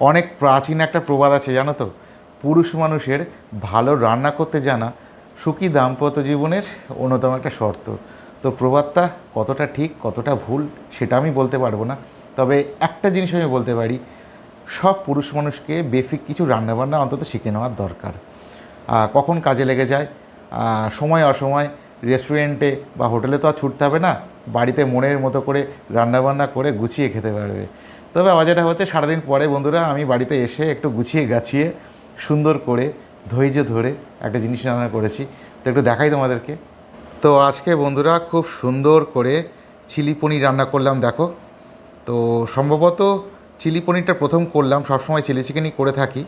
অনেক প্রাচীন একটা প্রবাদ আছে জানো তো, পুরুষ মানুষের ভালো রান্না করতে জানা সুখী দাম্পত্য জীবনের অন্যতম একটা শর্ত। তো প্রবাদটা কতটা ঠিক কতটা ভুল সেটা আমি বলতে পারবো না, তবে একটা জিনিস আমি বলতে পারি, সব পুরুষ মানুষকে বেসিক কিছু রান্নাবান্না অন্তত শিখে নেওয়ার দরকার। কখন কাজে লেগে যায়, সময় অসময় রেস্টুরেন্টে বা হোটেলে তো আর ছুটতে হবে না, বাড়িতে মনের মতো করে রান্নাবান্না করে গুছিয়ে খেতে পারবে। তবে আবার যেটা হচ্ছে, সারাদিন পরে বন্ধুরা আমি বাড়িতে এসে একটু গুছিয়ে গাছিয়ে সুন্দর করে ধৈর্য ধরে একটা জিনিস রান্না করেছি, তো একটু দেখাই তোমাদেরকে। তো আজকে বন্ধুরা খুব সুন্দর করে চিলি পনির রান্না করলাম দেখো। তো সম্ভবত চিলি পনিরটা প্রথম করলাম, সবসময় চিলি চিকেনই করে থাকি।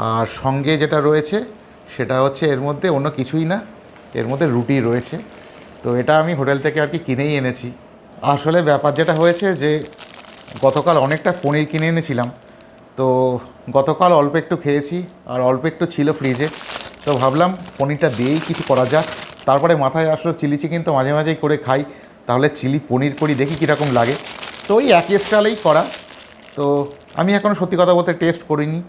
আর সঙ্গে যেটা রয়েছে সেটা হচ্ছে এর মধ্যে অন্য কিছুই না, এর মধ্যে রুটি রয়েছে। তো এটা আমি হোটেল থেকে আর কি কিনেই এনেছি। আসলে ব্যাপার যেটা হয়েছে যে গতকাল অনেকটা পনির কিনে এনেছিলাম, তো গতকাল অল্প একটু খেয়েছি আর অল্প একটু ছিল ফ্রিজে, তো ভাবলাম পনিরটা দিয়েই কিছু করা যাক। তারপরে মাথায় আসলো চিলি চিকেন তো মাঝে মাঝেই করে খাই, তাহলে চিলি পনির করি দেখি কীরকম লাগে। তো ওই একই স্টাইলেই করা। তো আমি এখনও সত্যি কথা বলতে টেস্ট করিনি।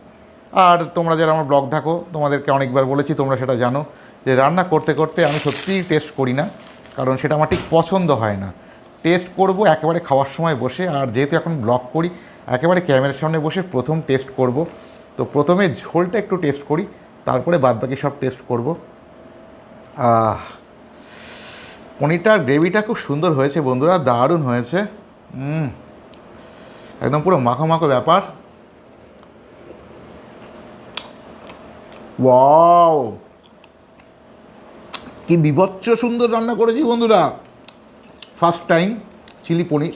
আর তোমরা যারা আমার ব্লগ দেখো তোমাদেরকে অনেকবার বলেছি, তোমরা সেটা জানো যে রান্না করতে করতে আমি সত্যিই টেস্ট করি না, কারণ সেটা আমার ঠিক পছন্দ হয় না। টেস্ট করব একেবারে খাওয়ার সময় বসে, আর যেহেতু এখন ব্লগ করি একেবারে ক্যামেরার সামনে বসে প্রথম টেস্ট করব। তো প্রথমে ঝোলটা একটু টেস্ট করি, তারপরে বাদবাকি সব টেস্ট করব। পনিরটার গ্রেভিটা খুব সুন্দর হয়েছে বন্ধুরা, দারুণ হয়েছে। একদম পুরো মাখো মাখো ব্যাপার। ওয়াও, কি বিভৎস সুন্দর রান্না করেছি বন্ধুরা, ফার্স্ট টাইম চিলি পনির।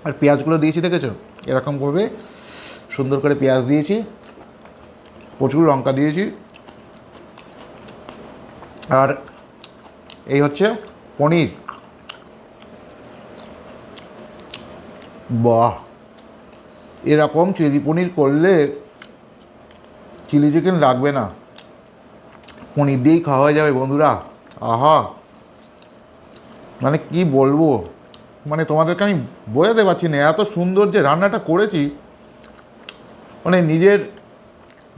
আর পেঁয়াজগুলো দিয়েছি দেখেছো, এরকম করবে সুন্দর করে পেঁয়াজ দিয়েছি, প্রচুর লঙ্কা দিয়েছি, আর এই হচ্ছে পনির। বাহ, এরকম চিলি পনির করলে চিলি চিকেন লাগবে না, পনির দিয়েই খাওয়া হয়ে যাবে বন্ধুরা। আহা, মানে কি বলবো, মানে তোমাদেরকে আমি বোঝাতে পারছি না, এত সুন্দর যে রান্নাটা করেছি, মানে নিজের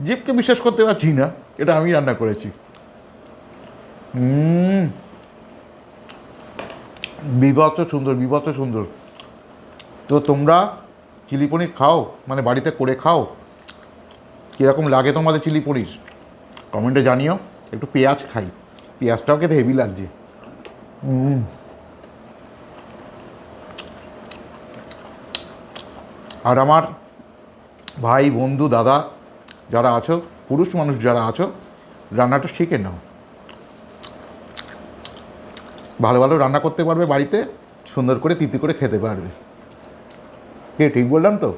জিভকে বিশ্বাস করতে পারছি না এটা আমি রান্না করেছি। বিভৎস সুন্দর, বিভৎস সুন্দর। তো তোমরা চিলি পনির খাও, মানে বাড়িতে করে খাও, কীরকম লাগে তোমাদের চিলি পনির কমেন্টে জানিও। একটু পেঁয়াজ খাই, পেঁয়াজটাও খেতে হেভি লাগছে। আর আমার ভাই বন্ধু দাদা যারা আছো, পুরুষ মানুষ যারা আছো, রান্নাটা শিখে নাও, ভালো ভালো রান্না করতে পারবে বাড়িতে, সুন্দর করে তৃপ্তি করে খেতে পারবে। কে ঠিক বললাম তো?